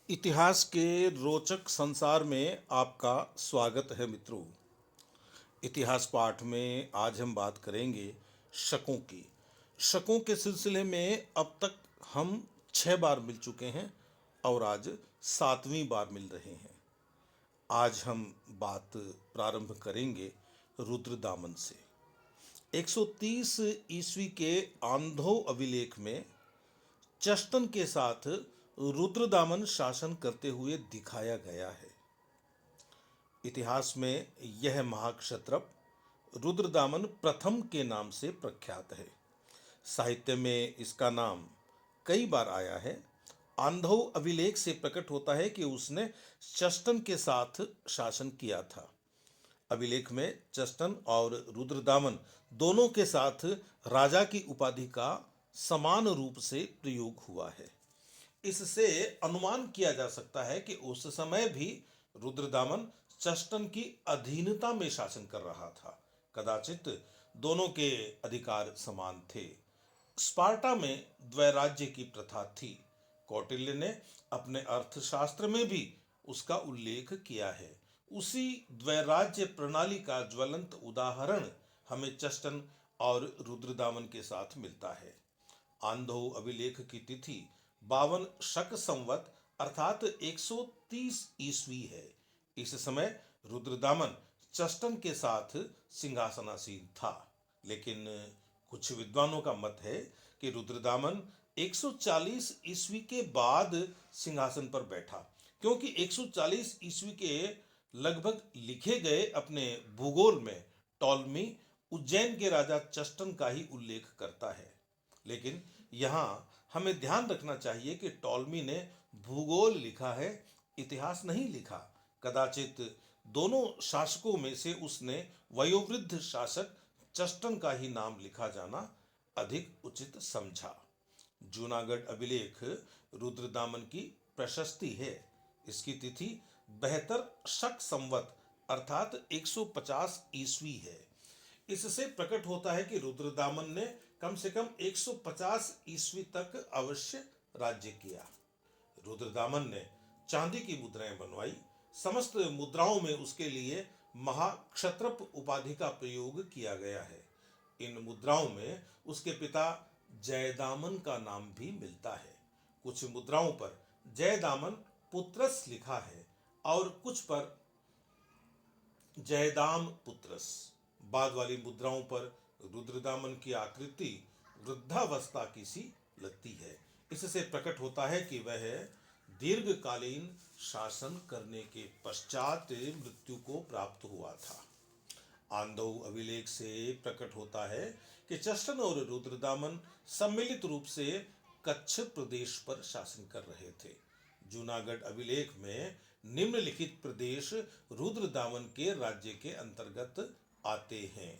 इतिहास के रोचक संसार में आपका स्वागत है मित्रों। इतिहास पाठ में आज हम बात करेंगे शकों की। शकों के सिलसिले में अब तक हम 6 बार मिल चुके हैं और आज 7वीं बार मिल रहे हैं। आज हम बात प्रारंभ करेंगे रुद्रदामन से। 130 ईस्वी के आंधो अभिलेख में चष्टन के साथ रुद्रदामन शासन करते हुए दिखाया गया है। इतिहास में यह महाक्षत्रप रुद्रदामन प्रथम के नाम से प्रख्यात है। साहित्य में इसका नाम कई बार आया है। आंधो अभिलेख से प्रकट होता है कि उसने चष्टन के साथ शासन किया था। अभिलेख में चष्टन और रुद्रदामन दोनों के साथ राजा की उपाधि का समान रूप से प्रयोग हुआ है। इससे अनुमान किया जा सकता है कि उस समय भी रुद्रदामन चष्टन की अधीनता में शासन कर रहा था। कदाचित दोनों के अधिकार समान थे। स्पार्टा में द्वैराज्य की प्रथा थी। कौटिल्य ने अपने अर्थशास्त्र में भी उसका उल्लेख किया है। उसी द्वैराज्य प्रणाली का ज्वलंत उदाहरण हमें चष्टन और रुद्रदामन के साथ मिलता है। आंधो अभिलेख की तिथि 52 शक संवत अर्थात 130 ईस्वी है। इस समय रुद्रदामन चष्टन के साथ सिंहासनासीन था, लेकिन कुछ विद्वानों का मत है कि रुद्रदामन 140 ईस्वी के बाद सिंहासन पर बैठा, क्योंकि 140 ईस्वी के लगभग लिखे गए अपने भूगोल में टॉलमी उज्जैन के राजा चष्टन का ही उल्लेख करता है। लेकिन यहाँ हमें ध्यान रखना चाहिए कि टॉलमी ने भूगोल लिखा है, इतिहास नहीं लिखा। कदाचित दोनों शासकों में से उसने वयोवृद्ध शासक चष्टन का ही नाम लिखा जाना अधिक उचित समझा। जूनागढ़ अभिलेख रुद्रदामन की प्रशस्ति है। इसकी तिथि 72 शक संवत अर्थात 150 ईस्वी है। इससे प्रकट होता है कि रुद्रदामन ने कम से कम 150 ईस्वी तक अवश्य राज्य किया। रुद्रदामन ने चांदी की मुद्राएं बनवाई। समस्त मुद्राओं में उसके लिए महाक्षत्रप उपाधि का प्रयोग किया गया है। इन मुद्राओं में उसके पिता जयदामन का नाम भी मिलता है। कुछ मुद्राओं पर जयदामन पुत्रस लिखा है और कुछ पर जयदाम पुत्रस। बाद वाली मुद्राओं पर रुद्रदामन की आकृति वृद्धावस्था की सी लगती है। इससे प्रकट होता है कि वह दीर्घकालीन शासन करने के पश्चात मृत्यु को प्राप्त हुआ था। आंधो अभिलेख से प्रकट होता है कि चष्टन और रुद्रदामन सम्मिलित रूप से कच्छ प्रदेश पर शासन कर रहे थे। जूनागढ़ अभिलेख में निम्नलिखित प्रदेश रुद्रदामन के राज्य के अंतर्गत आते हैं: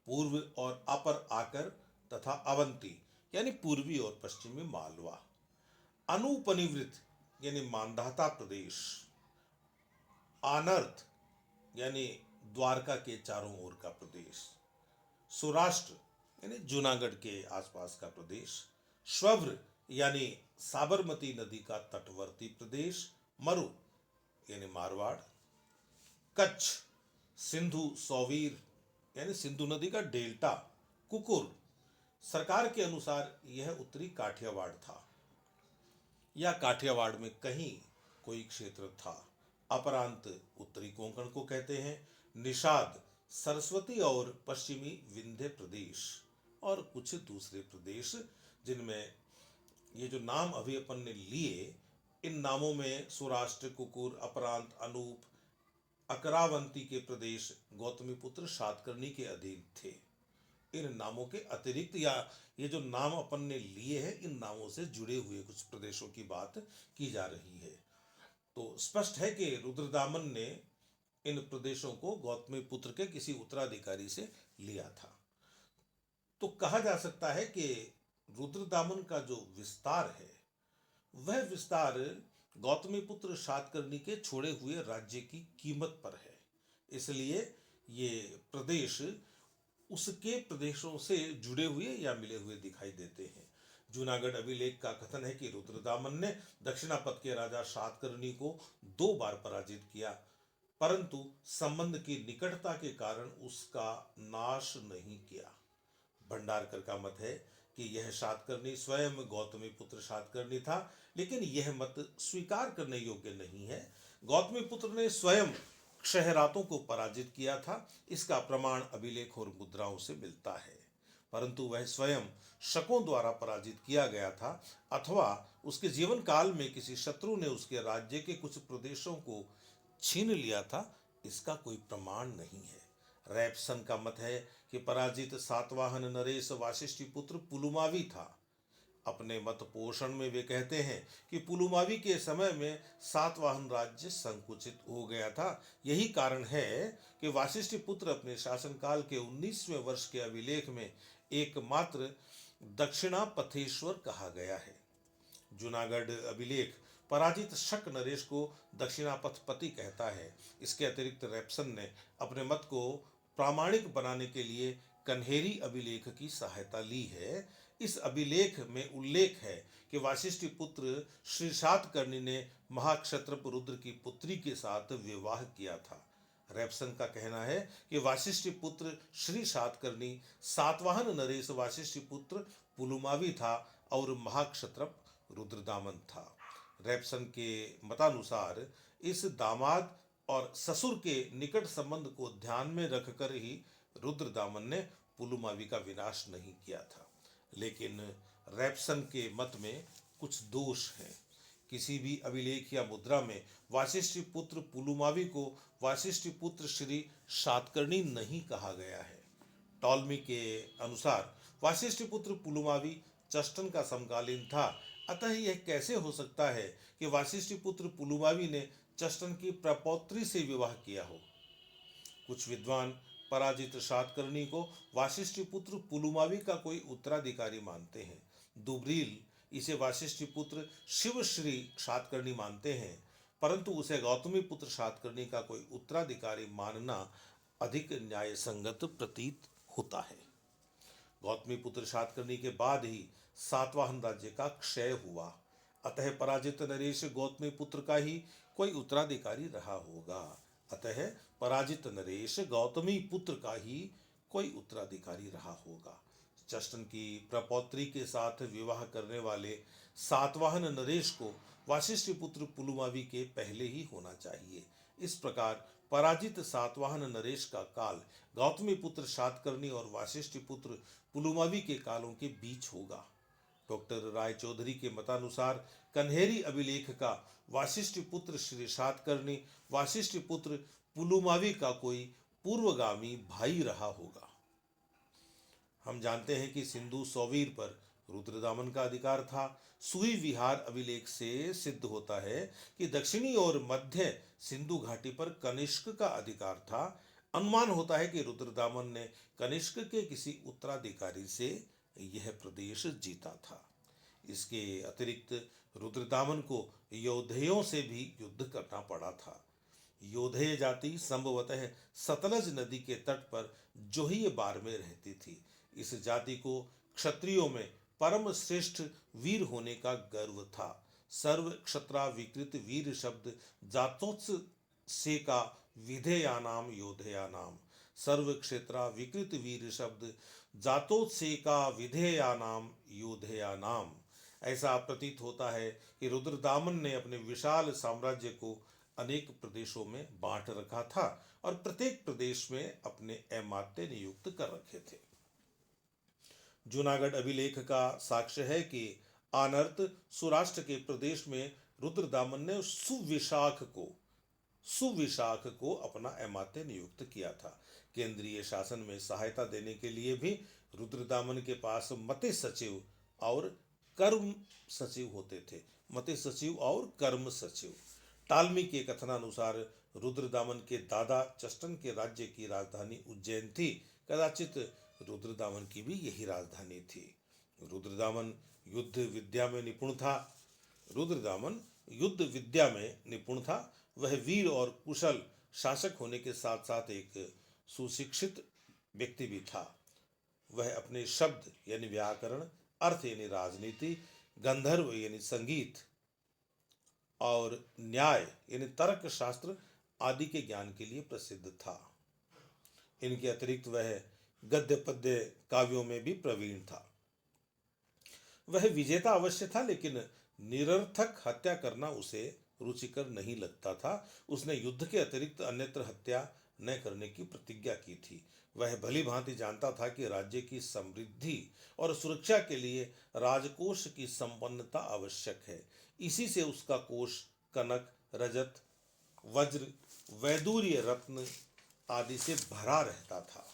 पूर्व और अपर आकर तथा अवंती यानी पूर्वी और पश्चिमी मालवा, अनुपनिवृत यानी मानधाता प्रदेश, आनर्त यानी द्वारका के चारों ओर का प्रदेश, सौराष्ट्र यानी जूनागढ़ के आसपास का प्रदेश, श्वभ्र यानी साबरमती नदी का तटवर्ती प्रदेश, मरु यानी मारवाड़, कच्छ, सिंधु सौवीर यानी सिंधु नदी का डेल्टा, कुकुर। सरकार के अनुसार यह उत्तरी काठियावाड़ था या काठियावाड़ में कहीं कोई क्षेत्र था। अपरांत उत्तरी कोंकण को कहते हैं, निषाद, सरस्वती और पश्चिमी विंध्य प्रदेश और कुछ दूसरे प्रदेश, जिनमें ये जो नाम अभी अपन ने लिए, इन नामों में सौराष्ट्र, कुकुर, अपरांत, अनूप, अकरावंती के प्रदेश गौतमीपुत्र सातकर्णी के अधीन थे। इन नामों के अतिरिक्त या ये जो नाम अपन ने लिए हैं, इन नामों से जुड़े हुए कुछ प्रदेशों की बात की जा रही है। तो स्पष्ट है कि रुद्रदामन ने इन प्रदेशों को गौतमीपुत्र के किसी उत्तराधिकारी से लिया था। तो कहा जा सकता है कि रुद्रदामन का जो विस्तार है, वह विस्तार गौतमीपुत्र सातकर्णी के छोड़े हुए राज्य की कीमत पर है। इसलिए ये प्रदेश उसके प्रदेशों से जुड़े हुए या मिले हुए दिखाई देते हैं। जूनागढ़ अभिलेख का कथन है कि रुद्रदामन ने दक्षिणापथ के राजा सातकर्णी को 2 बार पराजित किया, परंतु संबंध की निकटता के कारण उसका नाश नहीं किया। भंडारकर का मत है कि यह सातकर्णी स्वयं गौतमी पुत्र सातकर्णी था, लेकिन यह मत स्वीकार करने योग्य नहीं है। गौतमी पुत्र ने स्वयं क्षयरातों को पराजित किया था, इसका प्रमाण अभिलेख और मुद्राओं से मिलता है। परंतु वह स्वयं शकों द्वारा पराजित किया गया था, अथवा उसके जीवन काल में किसी शत्रु ने उसके राज्य के कुछ प्रदेशों को छीन लिया था, इसका कोई प्रमाण नहीं है। रैपसन का मत है कि पराजित सातवाहन नरेश वाशिष्ठी पुत्र पुलुमावी था। अपने मत पोषण में वे कहते हैं कि पुलुमावी के समय में सातवाहन राज्य संकुचित हो गया था। यही कारण है कि वाशिष्ठी पुत्र अपने शासनकाल के 19वें वर्ष के अभिलेख में एकमात्र दक्षिणापथेश्वर कहा गया है। जूनागढ़ अभिलेख पराजित शक नरेश को दक्षिणापथपति कहता है। इसके अतिरिक्त रैपसन ने अपने मत को प्रामाणिक बनाने के लिए कन्हेरी अभिलेख की सहायता ली है। इस अभिलेख में उल्लेख है कि वाशिष्ठी पुत्र श्री सातकर्णी ने महाक्षत्रप रुद्र की पुत्री के साथ विवाह किया था। रैपसन का कहना है कि वाशिष्ठी पुत्र श्री सातकर्णी सातवाहन नरेश वाशिष्ठी पुत्र पुलुमावी था और महाक्षत्रप रुद्रदामन था। रैपसन के मतानुसार इस दामाद और ससुर के निकट संबंध को ध्यान में रखकर ही रुद्रदामन ने पुलुमावी का विनाश नहीं किया था। लेकिन रैपसन के मत में कुछ दोष हैं। किसी भी अभिलेख या मुद्रा में वाशिष्ठी पुत्र पुलुमावी को वाशिष्ठी पुत्र श्री सातकर्णी नहीं कहा गया है। टॉलमी के अनुसार वाशिष्ठी पुत्र पुलुमावी चस्टन का समकालीन था, अतः यह कैसे हो सकता है कि वाशिष्ठी पुत्र पुलुमावी ने चस्टन की प्रपौत्री से विवाह किया हो। कुछ विद्वान पराजित सातकर्णी को वाशिष्ठी पुत्र पुलुमावी का कोई उत्तराधिकारी मानते हैं। दुब्रील इसे वाशिष्ठी पुत्र शिवश्री सातकर्णी मानते हैं, परंतु उसे गौतमी पुत्र सातकर्णी का कोई उत्तराधिकारी मानना अधिक न्यायसंगत प्रतीत होता है। गौतमी पुत्र सातकर्णी के बाद ही सातवाहन राज्य का क्षय हुआ, अतः पराजित नरेश गौतमी पुत्र का ही कोई उत्तराधिकारी रहा होगा। अतः पराजित नरेश गौतमी पुत्र का ही कोई उत्तराधिकारी रहा होगा। चस्टन की प्रपौत्री के साथ विवाह करने वाले सातवाहन नरेश को वाशिष्ठी पुत्र पुलुमावी के पहले ही होना चाहिए। इस प्रकार पराजित सातवाहन नरेश का काल गौतमी पुत्र सातकर्णी और वाशिष्ठी पुत्र पुलुमावी के कालों के बीच होगा। डॉक्टर राय चौधरी के मतानुसार कन्हेरी अभिलेख का वाशिष्ठी पुत्र श्री सातकर्णी वाशिष्ठी पुत्र पुलुमावी का कोई पूर्वगामी भाई रहा होगा। हम जानते हैं कि सिंधु सौवीर पर रुद्रदामन का अधिकार था। सुई विहार अभिलेख से सिद्ध होता है कि दक्षिणी और मध्य सिंधु घाटी पर कनिष्क का अधिकार था। अनुमान होता है कि रुद्रदामन ने कनिष्क के किसी उत्तराधिकारी से यह प्रदेश जीता था। इसके अतिरिक्त रुद्रदामन को योधेयों से भी युद्ध करना पड़ा था। योधेय जाति संभवतः सतलज नदी के तट पर जोहिए बार में रहती थी। इस जाति को क्षत्रियों में परम श्रेष्ठ वीर होने का गर्व था। सर्व क्षत्रा विकृत वीर शब्द जातोत्स से का विधेयानाम योधेयानाम। सर्व क्षेत्रा विकृत वीर शब्द जातोत्से का विधेयानाम योधेयानाम। ऐसा प्रतीत होता है कि रुद्रदामन ने अपने विशाल साम्राज्य को अनेक प्रदेशों में बांट रखा था और प्रत्येक प्रदेश में अपने अमात्य नियुक्त कर रखे थे। जूनागढ़ अभिलेख का साक्ष्य है कि आनर्त सुराष्ट्र के प्रदेश में रुद्रदामन ने सुविशाख को अपना अमात्य नियुक्त किया था। केंद्रीय शासन में सहायता देने के लिए भी रुद्रदामन के पास मते सचिव और कर्म सचिव होते थे। मते सचिव और कर्म सचिव। टालमी के कथनानुसार रुद्रदामन के दादा चस्टन के राज्य की राजधानी उज्जैन थी। कदाचित रुद्रदामन की भी यही राजधानी थी। रुद्रदामन युद्ध विद्या में निपुण था। वह वीर और कुशल शासक होने के साथ साथ एक सुशिक्षित व्यक्ति भी था। वह अपने शब्द यानी व्याकरण, अर्थ यानी राजनीति, गंधर्व यानी संगीत और न्याय यानी तर्क शास्त्र आदि के ज्ञान के लिए प्रसिद्ध था। इनके अतिरिक्त वह गद्य पद्य काव्यों में भी प्रवीण था। वह विजेता अवश्य था, लेकिन निरर्थक हत्या करना उसे रुचिकर नहीं लगता था। उसने युद्ध के अतिरिक्त अन्यत्र हत्या न करने की प्रतिज्ञा की थी। वह भली भांति जानता था कि राज्य की समृद्धि और सुरक्षा के लिए राजकोष की संपन्नता आवश्यक है। इसी से उसका कोष कनक, रजत, वज्र, वैदूर्य, रत्न आदि से भरा रहता था।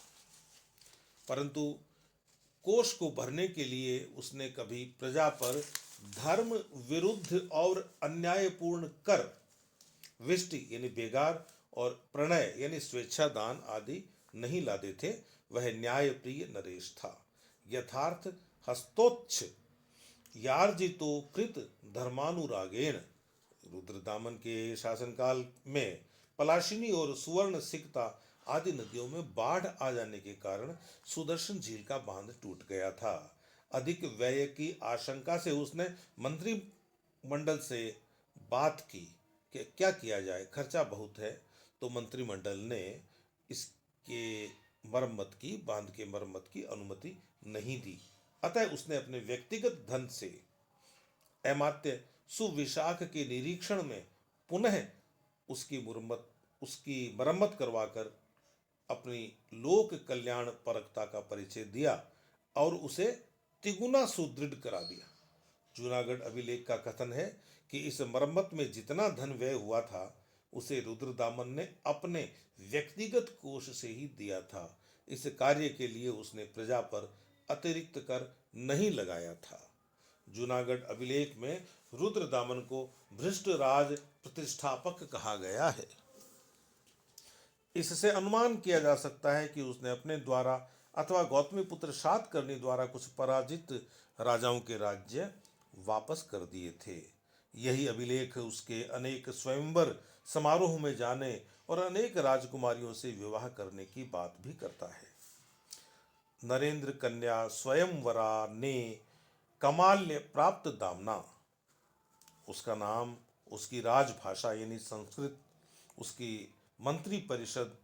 परंतु कोष को भरने के लिए उसने कभी प्रजा पर धर्म विरुद्ध और अन्यायपूर्ण कर, विष्टि यानी बेगार और प्रणय यानी स्वेच्छादान आदि नहीं लादे थे। वह न्यायप्रिय नरेश था। यथार्थ हस्तोच्छ यार्जितो कृत धर्मानुरागेण। रुद्रदामन के शासनकाल में पलाशिनी और सुवर्ण सिकता आदि नदियों में बाढ़ आ जाने के कारण सुदर्शन झील का बांध टूट गया था। अधिक व्यय की आशंका से उसने मंत्रिमंडल से बात की कि क्या किया जाए, खर्चा बहुत है। तो मंत्रिमंडल ने इसके बांध के मरम्मत की अनुमति नहीं दी। अतः उसने अपने व्यक्तिगत धन से अमात्य सुविशाख के निरीक्षण में पुनः उसकी मरम्मत करवाकर अपनी लोक कल्याण परकता का परिचय दिया और उसे तिगुना सुदृढ़ करा दिया। जूनागढ़ अभिलेख का कथन है कि इस मरम्मत में जितना धन व्यय हुआ था उसे रुद्रदामन ने अपने व्यक्तिगत कोष से ही दिया था। इस कार्य के लिए उसने प्रजा पर अतिरिक्त कर नहीं लगाया था। जूनागढ़ अभिलेख में रुद्रदामन को भ्रष्ट राज प्रतिष्ठापक कहा गया है। इससे अनुमान किया जा सकता है कि उसने अपने द्वारा अथवा गौतमीपुत्र शातकर्णी द्वारा कुछ पराजित राजाओं के राज्य वापस कर दिए थे। यही अभिलेख उसके अनेक स्वयंवर समारोह में जाने और अनेक राजकुमारियों से विवाह करने की बात भी करता है। नरेंद्र कन्या स्वयंवरा ने कमाल्य प्राप्त दामना। उसका नाम, उसकी राजभाषा यानी संस्कृत, उसकी मंत्री परिषद,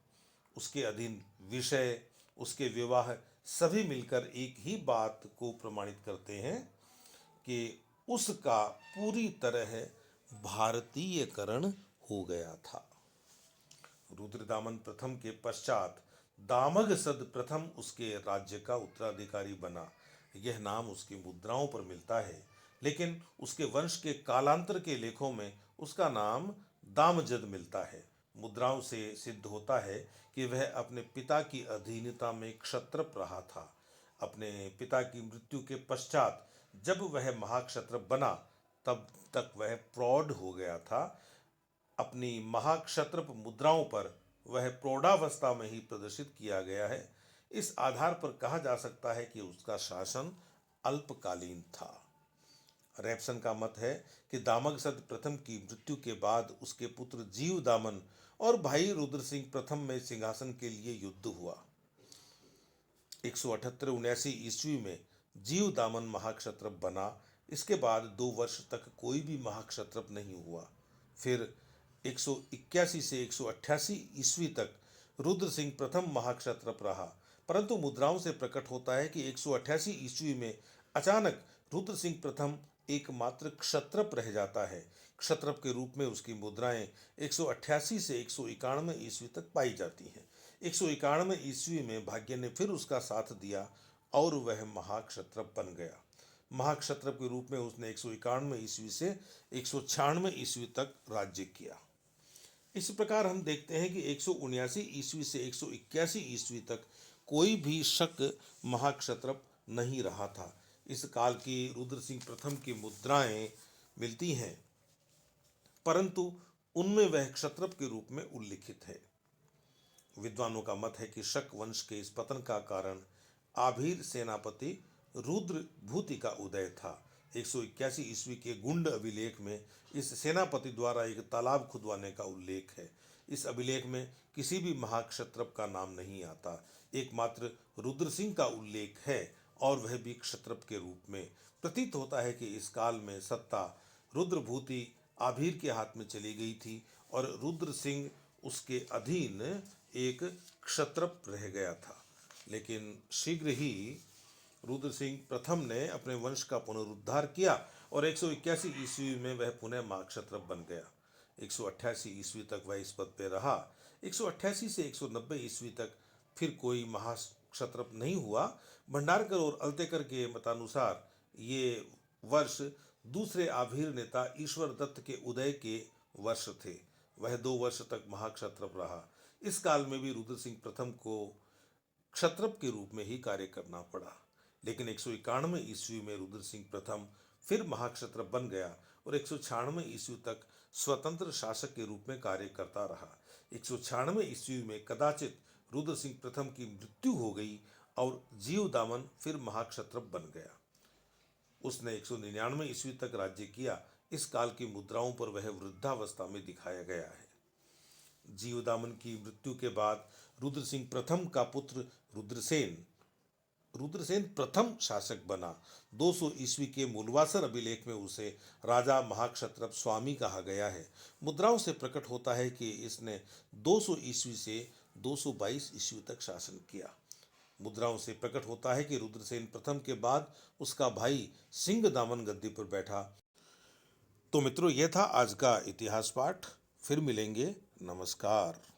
उसके अधीन विषय, उसके विवाह सभी मिलकर एक ही बात को प्रमाणित करते हैं कि उसका पूरी तरह भारतीयकरण हो गया था। रुद्रदामन प्रथम के पश्चात दामगसद प्रथम उसके राज्य का उत्तराधिकारी बना। यह नाम उसकी मुद्राओं पर मिलता है, लेकिन उसके वंश के कालांतर के लेखों में उसका नाम दामजद मिलता है। मुद्राओं से सिद्ध होता है कि वह अपने पिता की अधीनता में क्षत्रप रहा था। अपने पिता की मृत्यु के पश्चात जब वह महाक्षत्रप बना तब तक वह प्रौढ़ हो गया था। अपनी महाक्षत्रप मुद्राओं पर वह प्रौढ़ावस्था में ही प्रदर्शित किया गया है। इस आधार पर कहा जा सकता है कि उसका शासन अल्पकालीन था। रैप्सन का मत है कि दामगसद प्रथम की मृत्यु के बाद उसके पुत्र जीवदामन और भाई रुद्र सिंह प्रथम में सिंहासन के लिए युद्ध हुआ। 178-79 ईस्वी में जीवदामन महाक्षत्रप बना। इसके बाद 2 वर्ष तक कोई भी महाक्षत्रप नहीं हुआ। फिर 181 से 188 ईस्वी तक रुद्र सिंह प्रथम महाक्षत्रप रहा। परंतु मुद्राओं से प्रकट होता है कि 188 ईस्वी में अचानक रुद्र सिंह प्रथम एकमात्र क्षत्रप रह जाता है। क्षत्रप के रूप में उसकी मुद्राएं 188 से 191 ईस्वी तक पाई जाती हैं। 191 ईस्वी में भाग्य ने फिर उसका साथ दिया और वह महाक्षत्रप बन गया। महाक्षत्रप के रूप में उसने 191 ईस्वी से 196 ईस्वी तक राज्य किया। इस प्रकार हम देखते हैं कि 179 ईस्वी से 181 ईस्वी तक कोई भी शक महाक्षत्रप नहीं रहा था। इस काल की रुद्र सिंह प्रथम की मुद्राएं मिलती हैं, परंतु उनमें वह क्षत्रप के रूप में उल्लिखित है। विद्वानों का मत है कि शक वंश के इस पतन का कारण आभीर सेनापति रुद्र भूति का उदय था। 181 ईस्वी के गुंड अभिलेख में इस सेनापति द्वारा एक तालाब खुदवाने का उल्लेख है। इस अभिलेख में किसी भी महाक्षत्रप का नाम नहीं आता, एकमात्र रुद्र सिंह का उल्लेख है और वह भी क्षत्रप के रूप में। प्रतीत होता है कि इस काल में सत्ता रुद्रभूति आभीर के हाथ में चली गई थी और रुद्र सिंह उसके अधीन एक क्षत्रप रह गया था। लेकिन शीघ्र ही रुद्र सिंह प्रथम ने अपने वंश का पुनरुद्धार किया और 181 ईस्वी में वह पुनः महाक्षत्रप बन गया। 188 ईस्वी तक वह इस पद पर रहा। 188 से 190 ईस्वी तक फिर कोई महाक्षत्रप नहीं हुआ। भंडारकर और अल्तेकर के मतानुसार ये वर्ष दूसरे आभीर नेता ईश्वर दत्त के उदय के वर्ष थे। वह 2 वर्ष तक महाक्षत्रप रहा। इस काल में भी रुद्र सिंह प्रथम को क्षत्रप के रूप में ही कार्य करना पड़ा। लेकिन 191 ईस्वी में रुद्र सिंह प्रथम फिर महाक्षत्रप बन गया और 196 ईस्वी तक स्वतंत्र शासक के रूप में कार्य करता रहा। 196 ईस्वी में कदाचित रुद्र सिंह प्रथम की मृत्यु हो गई और जीवदामन फिर महाक्षत्रप बन गया। उसने 199 ईस्वी तक राज्य किया। इस काल की मुद्राओं पर वह वृद्धावस्था में दिखाया गया है। जीवदामन की मृत्यु के बाद रुद्र सिंह प्रथम का पुत्र रुद्रसेन प्रथम शासक बना। 200 ईस्वी के मूलवासर अभिलेख में उसे राजा महाक्षत्रप स्वामी कहा गया है। मुद्राओं से प्रकट होता है कि इसने 200 ईस्वी से 222 ईस्वी तक शासन किया। मुद्राओं से प्रकट होता है कि रुद्रसेन प्रथम के बाद उसका भाई सिंहदामन गद्दी पर बैठा। तो मित्रों, यह था आज का इतिहास पाठ। फिर मिलेंगे। नमस्कार।